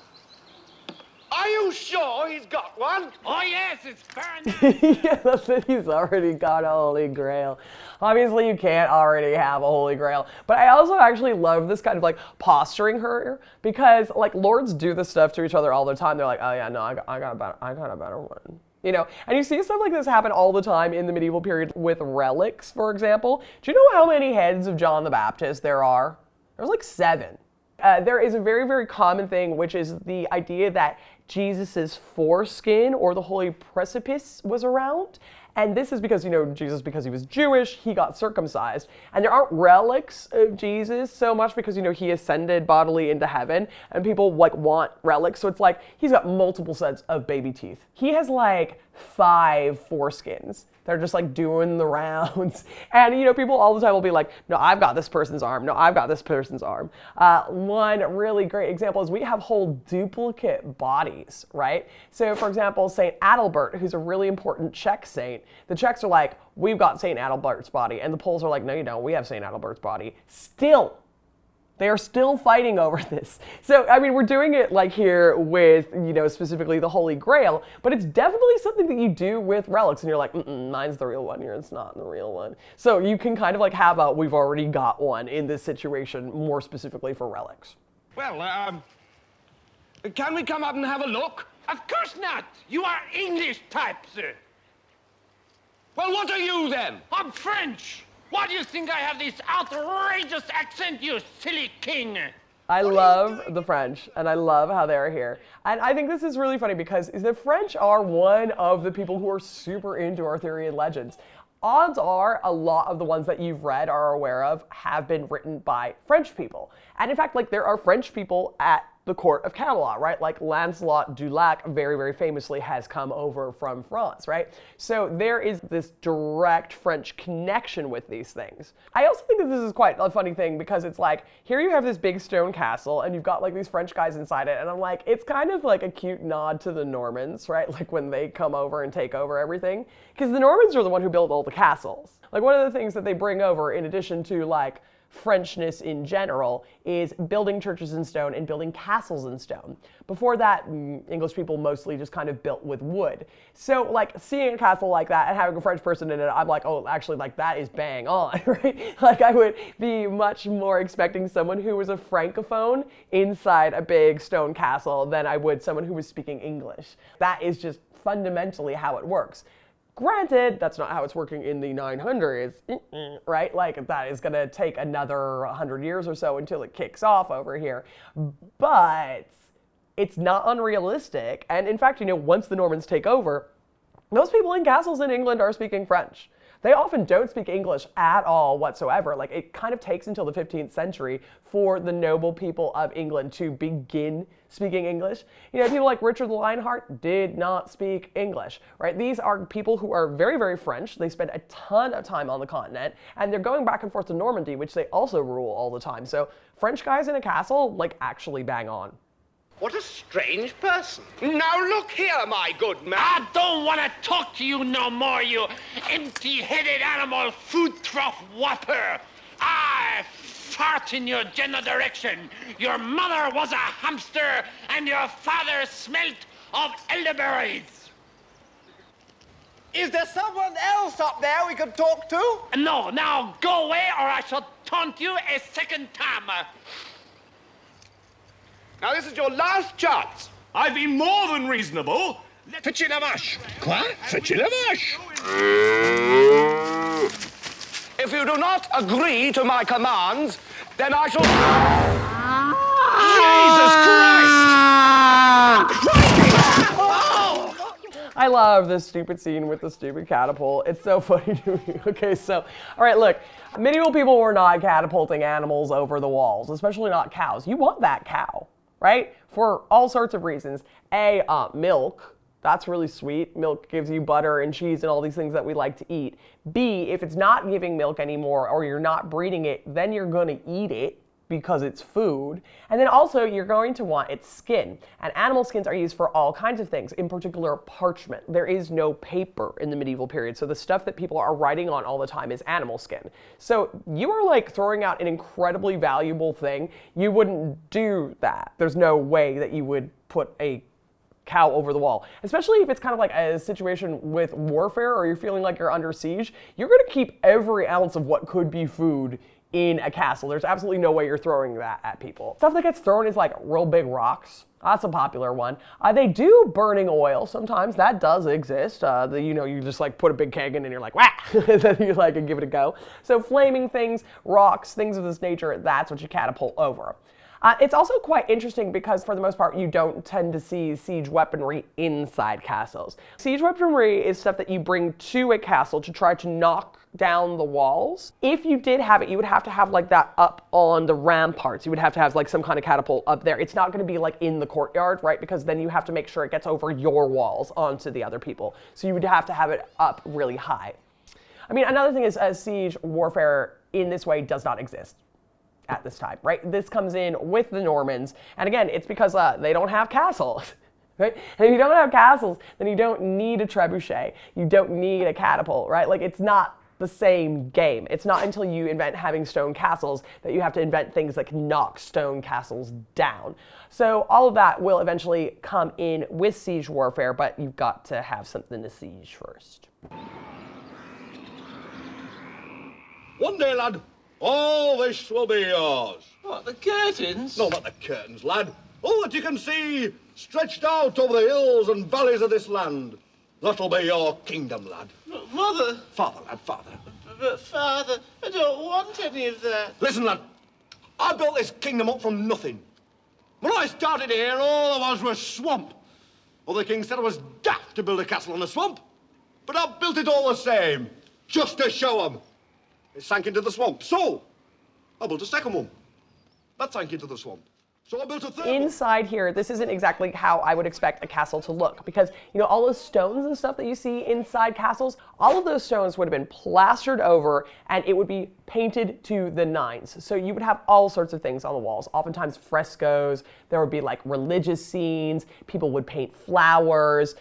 E: Are you sure he's got one?
D: Oh, yes, it's very nice.
A: Yeah, that's it. He's already got a Holy Grail. Obviously, you can't already have a Holy Grail. But I also actually love this kind of like posturing her, because like lords do this stuff to each other all the time. They're like, oh yeah, no, I got a better one. You know, and you see stuff like this happen all the time in the medieval period with relics, for example. Do you know how many heads of John the Baptist there are? There's like 7. There is a very, very common thing, which is the idea that Jesus's foreskin or the holy precipice was around. And this is because, you know, Jesus, because he was Jewish, he got circumcised. And there aren't relics of Jesus so much because, you know, he ascended bodily into heaven and people like want relics. So it's like he's got multiple sets of baby teeth. He has like 5 foreskins. They're just like doing the rounds. And, you know, people all the time will be like, no, I've got this person's arm. No, I've got this person's arm. One really great example is we have whole duplicate bodies, right? So, for example, St. Adalbert, who's a really important Czech saint, the Czechs are like, we've got St. Adalbert's body. And the Poles are like, no, you don't. We have St. Adalbert's body. Still, they are still fighting over this. So, I mean, we're doing it like here with, you know, specifically the Holy Grail, but it's definitely something that you do with relics and you're like, mine's the real one, yours not the real one. So you can kind of like have a, we've already got one in this situation, more specifically for relics.
B: Well, can we come up and have a look?
D: Of course not. You are English type, sir.
B: Well, what are you then?
D: I'm French. Why do you think I have this outrageous accent, you silly king?
A: I love the French, and I love how they're here. And I think this is really funny because the French are one of the people who are super into Arthurian legends. Odds are a lot of the ones that you've read or are aware of have been written by French people. And in fact, like there are French people at the court of Camelot, right? Like Lancelot du Lac very, very famously has come over from France, right? So there is this direct French connection with these things. I also think that this is quite a funny thing because it's like, here you have this big stone castle and you've got like these French guys inside it. And I'm like, it's kind of like a cute nod to the Normans, right? Like when they come over and take over everything. Because the Normans are the one who built all the castles. Like one of the things that they bring over in addition to like Frenchness in general is building churches in stone and building castles in stone. Before that, English people mostly just kind of built with wood. So like seeing a castle like that and having a French person in it, I'm like, oh, actually like that is bang on, right? Like I would be much more expecting someone who was a francophone inside a big stone castle than I would someone who was speaking English. That is just fundamentally how it works. Granted, that's not how it's working in the 900s, right? Like that is gonna take another 100 years or so until it kicks off over here. But it's not unrealistic. And in fact, you know, once the Normans take over, most people in castles in England are speaking French. They often don't speak English at all whatsoever. Like it kind of takes until the 15th century for the noble people of England to begin speaking English. You know, people like Richard the Lionheart did not speak English, right? These are people who are very, very French. They spend a ton of time on the continent and they're going back and forth to Normandy, which they also rule all the time. So French guys in a castle, like actually bang on.
E: What a strange person.
B: Now look here, my good man.
D: I don't want to talk to you no more, you empty-headed animal food trough whopper. I fart in your general direction. Your mother was a hamster, and your father smelt of elderberries.
E: Is there someone else up there we could talk to?
D: No, now go away, or I shall taunt you a second time.
B: Now this is your last chance.
I: I've been more than reasonable.
B: Fetch in a mash. Quoi? Fetch in a mash. If you do not agree to my commands, then I shall...
I: Jesus Christ!
A: I love this stupid scene with the stupid catapult. It's so funny to me. Okay, so, all right, look. Medieval people were not catapulting animals over the walls, especially not cows. You want that cow, right? For all sorts of reasons. A, milk. That's really sweet. Milk gives you butter and cheese and all these things that we like to eat. B, if it's not giving milk anymore or you're not breeding it, then you're going to eat it because it's food. And then also you're going to want its skin. And animal skins are used for all kinds of things, in particular parchment. There is no paper in the medieval period, so the stuff that people are writing on all the time is animal skin. So you are like throwing out an incredibly valuable thing. You wouldn't do that. There's no way that you would put a cow over the wall, especially if it's kind of like a situation with warfare or you're feeling like you're under siege. You're going to keep every ounce of what could be food in a castle. There's absolutely no way you're throwing that at people. Stuff that gets thrown is like real big rocks. That's a popular one. They do burning oil sometimes. That does exist. You just like put a big keg in and you're like, wah! And then you like give it a go. So flaming things, rocks, things of this nature, that's what you catapult over. It's also quite interesting because for the most part, you don't tend to see siege weaponry inside castles. Siege weaponry is stuff that you bring to a castle to try to knock down the walls. If you did have it, you would have to have like that up on the ramparts. You would have to have like some kind of catapult up there. It's not going to be like in the courtyard, right? Because then you have to make sure it gets over your walls onto the other people. So you would have to have it up really high. I mean, another thing is siege warfare in this way does not exist at this time, right? This comes in with the Normans. And again, it's because they don't have castles, right? And if you don't have castles, then you don't need a trebuchet. You don't need a catapult, right? Like it's not the same game. It's not until you invent having stone castles that you have to invent things that can knock stone castles down. So all of that will eventually come in with siege warfare, but you've got to have something to siege first.
C: One day, lad, all this will be yours.
G: What, the curtains?
C: No, not the curtains, lad. All that you can see stretched out over the hills and valleys of this land. That'll be your kingdom, lad.
G: But, Mother.
C: Father, lad, father.
G: But, Father, I don't want any of that.
C: Listen, lad. I built this kingdom up from nothing. When I started here, all there was swamp. Well, the king said I was daft to build a castle on a swamp. But I built it all the same, just to show 'em. It sank into the swamp. So, I built a second one. That sank into the swamp. So I built a third one.
A: Inside here, this isn't exactly how I would expect a castle to look because, you know, all those stones and stuff that you see inside castles, all of those stones would have been plastered over and it would be painted to the nines. So you would have all sorts of things on the walls, oftentimes frescoes, there would be like religious scenes, people would paint flowers.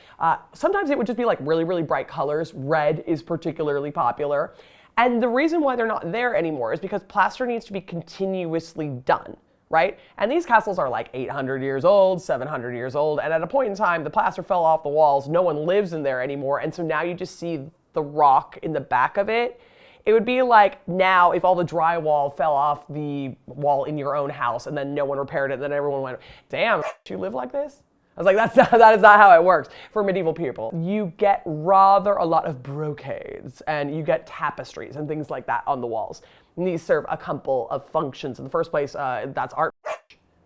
A: Sometimes it would just be like really, really bright colors. Red is particularly popular. And the reason why they're not there anymore is because plaster needs to be continuously done, right? And these castles are like 800 years old, 700 years old, and at a point in time, the plaster fell off the walls, no one lives in there anymore, and so now you just see the rock in the back of it. It would be like now if all the drywall fell off the wall in your own house and then no one repaired it, and then everyone went, damn, you live like this? I was like, that is not how it works for medieval people. You get rather a lot of brocades and you get tapestries and things like that on the walls. And these serve a couple of functions. In the first place, that's art.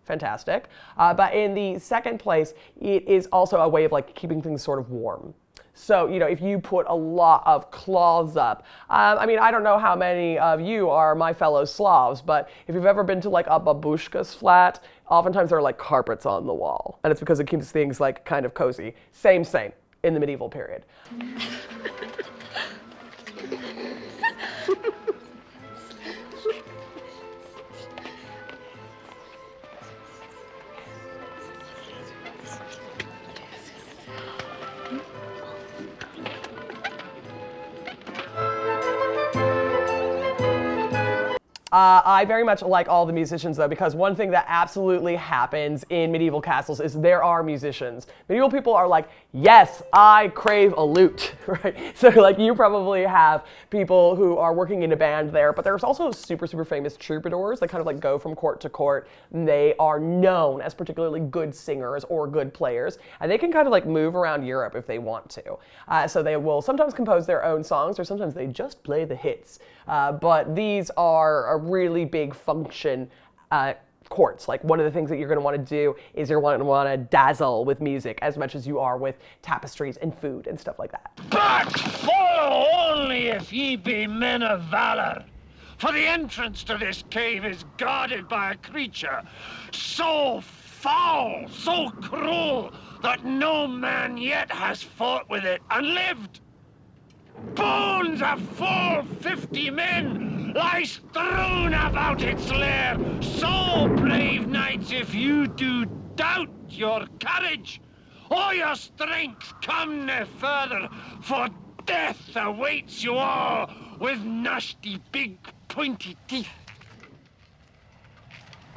A: Fantastic. But in the second place, it is also a way of like keeping things sort of warm. So, you know, if you put a lot of cloths up, I mean, I don't know how many of you are my fellow Slavs, but if you've ever been to like a babushka's flat, oftentimes there are like carpets on the wall. And it's because it keeps things like kind of cozy. Same in the medieval period. I very much like all the musicians though, because one thing that absolutely happens in medieval castles is there are musicians. Medieval people are like, yes, I crave a lute, right? So like you probably have people who are working in a band there, but there's also super, super famous troubadours that kind of like go from court to court. And they are known as particularly good singers or good players, and they can kind of like move around Europe if they want to. So they will sometimes compose their own songs, or sometimes they just play the hits. But these are a really big function courts. Like one of the things that you're going to want to do is you're going to want to dazzle with music as much as you are with tapestries and food and stuff like that.
D: But follow only if ye be men of valor. For the entrance to this cave is guarded by a creature so foul, so cruel, that no man yet has fought with it and lived. Bones of full 50 men lie strewn about its lair. So, brave knights, if you do doubt your courage or your strength, come no further, for death awaits you all with nasty big pointy teeth.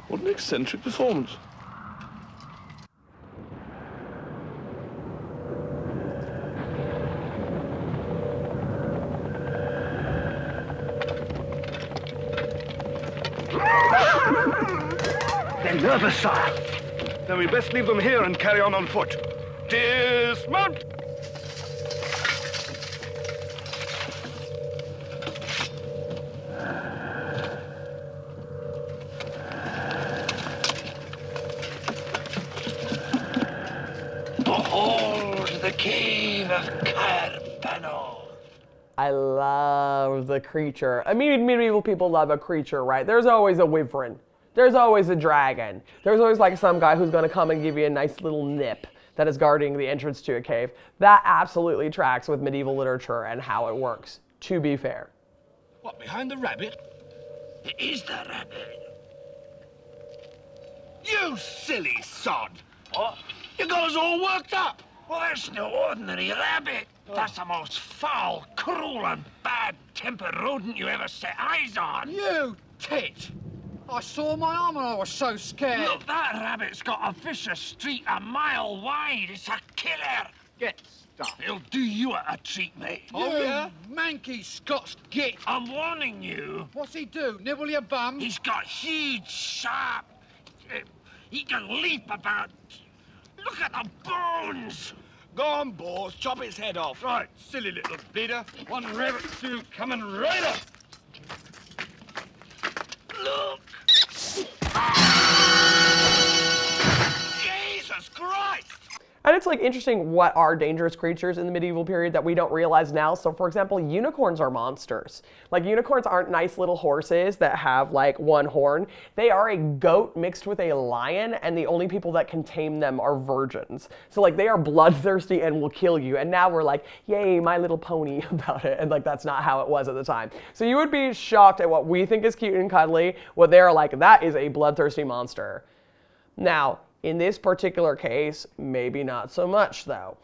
I: What an eccentric performance.
E: They're nervous, sire.
I: Then we best leave them here and carry on foot. Dismount!
D: Behold the cave of Camelot.
A: I love the creature. I mean, medieval people love a creature, right? There's always a wyvern. There's always a dragon. There's always like some guy who's going to come and give you a nice little nip that is guarding the entrance to a cave. That absolutely tracks with medieval literature and how it works, to be fair.
I: What, behind the rabbit?
D: It is the rabbit.
I: You silly sod!
D: What?
I: You got us all worked up!
D: Well, that's no ordinary rabbit. That's the most foul, cruel, and bad-tempered rodent you ever set eyes on.
K: You tit! I saw my arm and I was so scared.
D: Look, that rabbit's got a vicious streak a mile wide. It's a killer.
K: Get stuffed.
D: He'll do you a treat, mate.
K: Oh, yeah? Manky Scots git.
D: I'm warning you.
K: What's he do? Nibble your bum?
D: He's got huge, sharp... he can leap about... Look at the bones!
I: Go on, boys, chop its head off.
E: Right, silly little bleeder. One rabbit stew coming right up.
D: Look!
I: Jesus Christ!
A: And it's like interesting what are dangerous creatures in the medieval period that we don't realize now. So for example, unicorns are monsters. Like unicorns aren't nice little horses that have like one horn. They are a goat mixed with a lion, and the only people that can tame them are virgins. So like they are bloodthirsty and will kill you. And now we're like, yay, My Little Pony about it. And like that's not how it was at the time. So you would be shocked at what we think is cute and cuddly. What they're like, that is a bloodthirsty monster. Now, in this particular case, maybe not so much, though.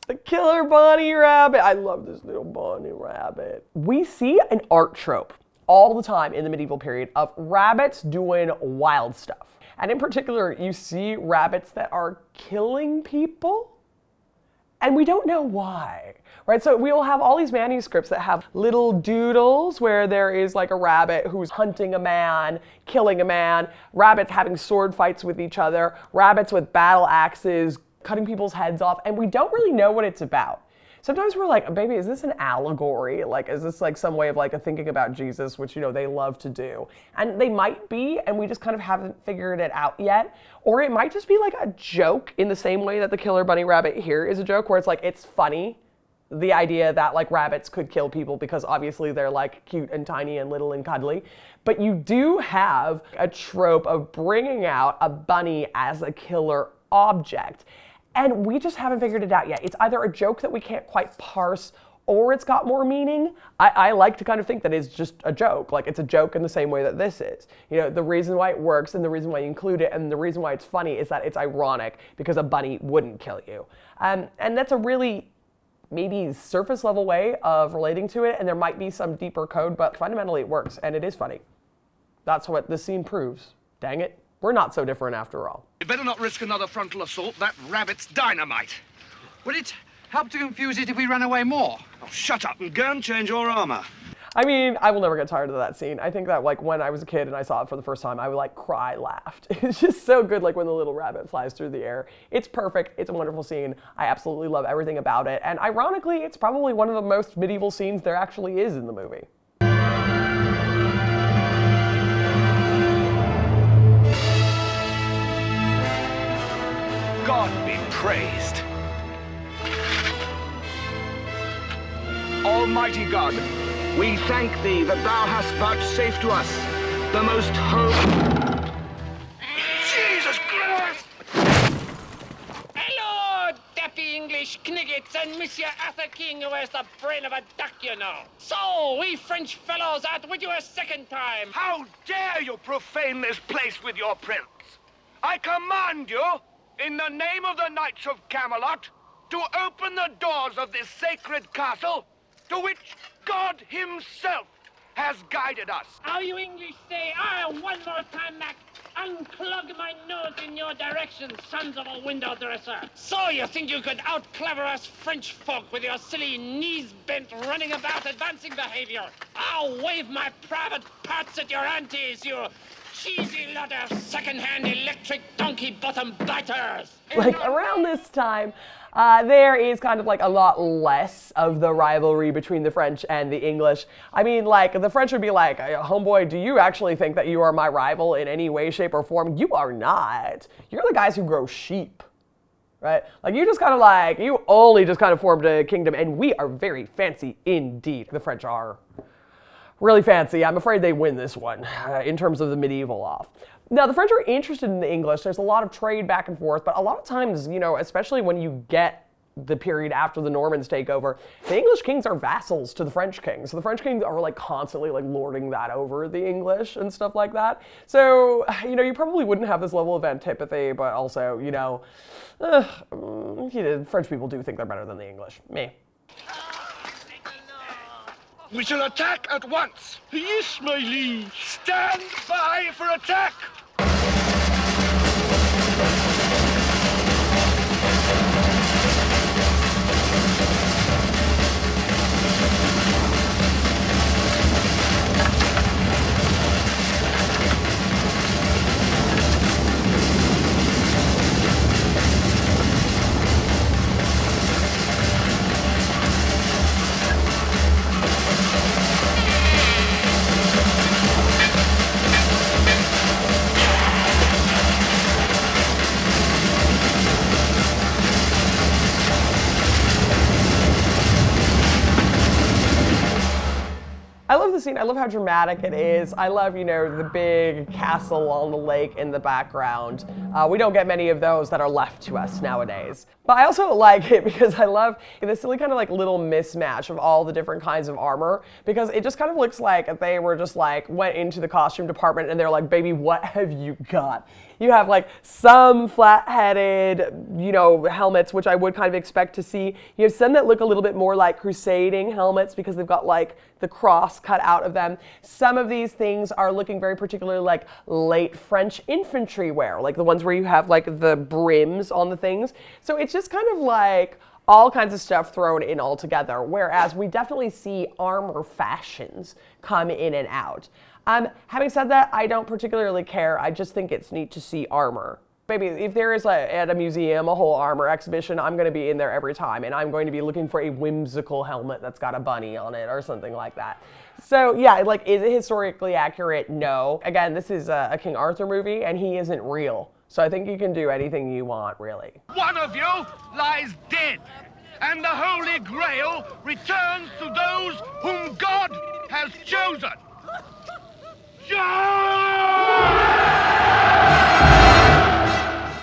A: The killer bunny rabbit. I love this little bunny rabbit. We see an art trope all the time in the medieval period of rabbits doing wild stuff. And in particular, you see rabbits that are killing people, and we don't know why, right? So we will have all these manuscripts that have little doodles where there is like a rabbit who's hunting a man, killing a man, rabbits having sword fights with each other, rabbits with battle axes, cutting people's heads off, and we don't really know what it's about. Sometimes we're like, baby, is this an allegory? Like, is this like some way of like a thinking about Jesus, which, you know, they love to do? And they might be, and we just kind of haven't figured it out yet. Or it might just be like a joke in the same way that the killer bunny rabbit here is a joke, where it's like, it's funny. The idea that like rabbits could kill people because obviously they're like cute and tiny and little and cuddly. But you do have a trope of bringing out a bunny as a killer object. And we just haven't figured it out yet. It's either a joke that we can't quite parse, or it's got more meaning. I like to kind of think that it's just a joke. Like, it's a joke in the same way that this is. You know, the reason why it works and the reason why you include it and the reason why it's funny is that it's ironic because a bunny wouldn't kill you. And that's a really maybe surface level way of relating to it, and there might be some deeper code, but fundamentally it works and it is funny. That's what this scene proves. Dang it, we're not so different after all.
I: You'd better not risk another frontal assault. That rabbit's dynamite.
K: Would it help to confuse it if we ran away more?
I: Oh, shut up and go and change your armor.
A: I mean, I will never get tired of that scene. I think that, like, when I was a kid and I saw it for the first time, I would, like, cry, laughed. It's just so good, like, when the little rabbit flies through the air. It's perfect. It's a wonderful scene. I absolutely love everything about it. And ironically, it's probably one of the most medieval scenes there actually is in the movie.
I: God be praised. Almighty God, we thank thee that thou hast vouchsafed to us the most holy... Jesus Christ!
D: Hello, dappy English kniggets and Monsieur Arthur King, who has the brain of a duck, you know. So, we French fellows out with you a second time.
I: How dare you profane this place with your presence? I command you, in the name of the Knights of Camelot, to open the doors of this sacred castle to which God himself has guided us.
D: How you English say, one more time, Mac. Unclog my nose in your direction, sons of a window dresser. So you think you could out-clever us French folk with your silly knees bent running about advancing behavior? I'll wave my private parts at your aunties, you cheesy lot of second-hand electric donkey-bottom biters.
A: Like, around this time, there is kind of like a lot less of the rivalry between the French and the English. I mean, like, the French would be like, homeboy, do you actually think that you are my rival in any way, shape, or form? You are not. You're the guys who grow sheep, right? Like, you just kind of like, you only just kind of formed a kingdom, and we are very fancy indeed. The French are really fancy. I'm afraid they win this one in terms of the medieval off. Now, the French are interested in the English. There's a lot of trade back and forth, but a lot of times, you know, especially when you get the period after the Normans take over, the English kings are vassals to the French kings. So the French kings are like constantly like lording that over the English and stuff like that. So, you know, you probably wouldn't have this level of antipathy, but also, you know, French people do think they're better than the English. Me.
I: We shall attack at once.
C: Yes, my liege.
I: Stand by for attack.
A: I love the scene. I love how dramatic it is. I love, you know, the big castle on the lake in the background. We don't get many of those that are left to us nowadays. But I also like it because I love this silly kind of like little mismatch of all the different kinds of armor, because it just kind of looks like they were just like went into the costume department and they're like, baby, what have you got? You have like some flat-headed, you know, helmets, which I would kind of expect to see. You have some that look a little bit more like crusading helmets because they've got like the cross cut out of them. Some of these things are looking very particularly like late French infantry wear, like the ones where you have like the brims on the things. So it's just kind of like all kinds of stuff thrown in all together, whereas we definitely see armor fashions come in and out. Having said that, I don't particularly care. I just think it's neat to see armor. Maybe if there is at a museum a whole armor exhibition, I'm going to be in there every time, and I'm going to be looking for a whimsical helmet that's got a bunny on it or something like that. So yeah, like, is it historically accurate? No. Again, this is a King Arthur movie, and he isn't real. So I think you can do anything you want, really.
I: One of you lies dead, and the Holy Grail returns to those whom God has chosen.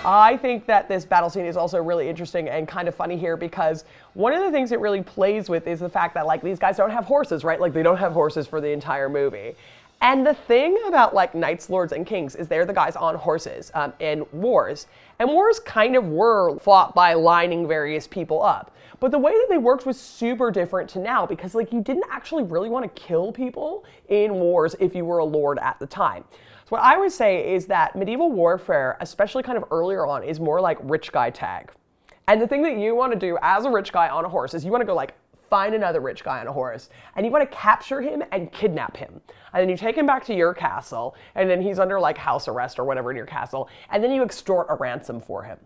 A: I think that this battle scene is also really interesting and kind of funny here because one of the things it really plays with is the fact that like these guys don't have horses, right? Like they don't have horses for the entire movie. And the thing about like knights, lords, and kings is they're the guys on horses in wars. And wars kind of were fought by lining various people up. But the way that they worked was super different to now because like you didn't actually really want to kill people in wars if you were a lord at the time. So what I would say is that medieval warfare, especially kind of earlier on, is more like rich guy tag. And the thing that you want to do as a rich guy on a horse is you want to go like find another rich guy on a horse and you want to capture him and kidnap him. And then you take him back to your castle and then he's under like house arrest or whatever in your castle and then you extort a ransom for him.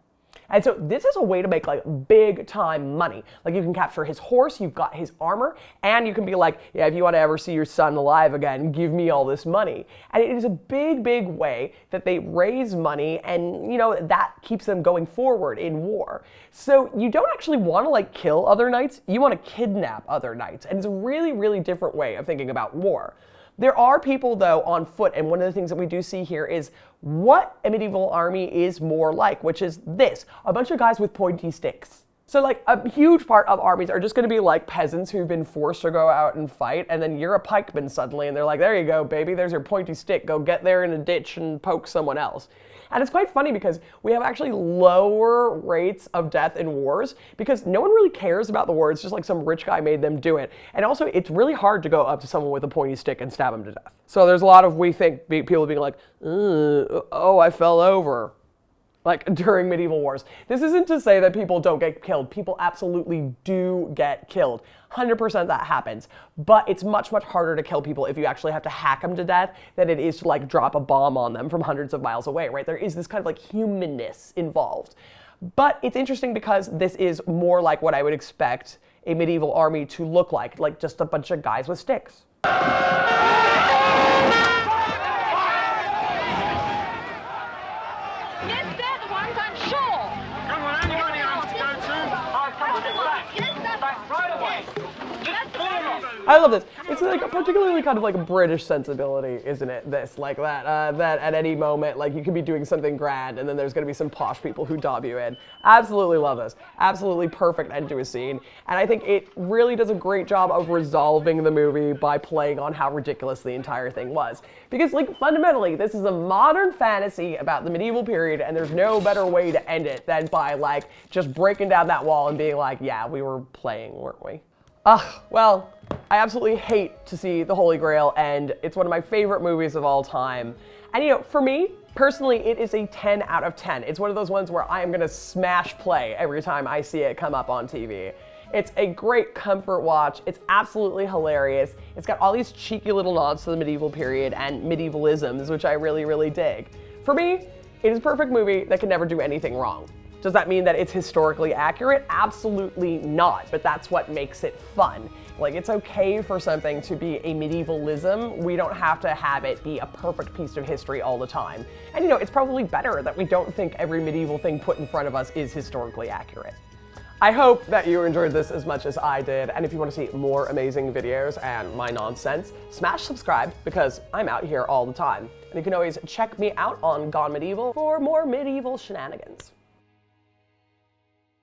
A: And so this is a way to make like big time money. Like you can capture his horse, you've got his armor, and you can be like, yeah, if you want to ever see your son alive again, give me all this money. And it is a big, big way that they raise money and, you know, that keeps them going forward in war. So you don't actually want to like kill other knights, you want to kidnap other knights. And it's a really, really different way of thinking about war. There are people, though, on foot, and one of the things that we do see here is what a medieval army is more like, which is this, a bunch of guys with pointy sticks. So, like, a huge part of armies are just going to be like peasants who've been forced to go out and fight, and then you're a pikeman suddenly, and they're like, there you go, baby, there's your pointy stick, go get there in a ditch and poke someone else. And it's quite funny because we have actually lower rates of death in wars because no one really cares about the war. It's just like some rich guy made them do it. And also, it's really hard to go up to someone with a pointy stick and stab him to death. So there's a lot of, we think, people being like, oh, I fell over. Like during medieval wars. This isn't to say that people don't get killed. People absolutely do get killed. 100% that happens. But it's much, much harder to kill people if you actually have to hack them to death than it is to like drop a bomb on them from hundreds of miles away, right? There is this kind of like humanness involved. But it's interesting because this is more like what I would expect a medieval army to look like just a bunch of guys with sticks. I love this. It's like a particularly kind of like a British sensibility, isn't it? This, like that, that at any moment, like you could be doing something grand and then there's gonna be some posh people who dob you in. Absolutely love this. Absolutely perfect end to a scene. And I think it really does a great job of resolving the movie by playing on how ridiculous the entire thing was. Because like fundamentally, this is a modern fantasy about the medieval period and there's no better way to end it than by like just breaking down that wall and being like, yeah, we were playing, weren't we? Well, I absolutely hate to see The Holy Grail end. It's one of my favorite movies of all time. And you know, for me, personally, it is a 10 out of 10. It's one of those ones where I am gonna smash play every time I see it come up on TV. It's a great comfort watch. It's absolutely hilarious. It's got all these cheeky little nods to the medieval period and medievalisms, which I really, really dig. For me, it is a perfect movie that can never do anything wrong. Does that mean that it's historically accurate? Absolutely not, but that's what makes it fun. Like, it's okay for something to be a medievalism. We don't have to have it be a perfect piece of history all the time. And you know, it's probably better that we don't think every medieval thing put in front of us is historically accurate. I hope that you enjoyed this as much as I did, and if you want to see more amazing videos and my nonsense, smash subscribe because I'm out here all the time. And you can always check me out on Gone Medieval for more medieval shenanigans.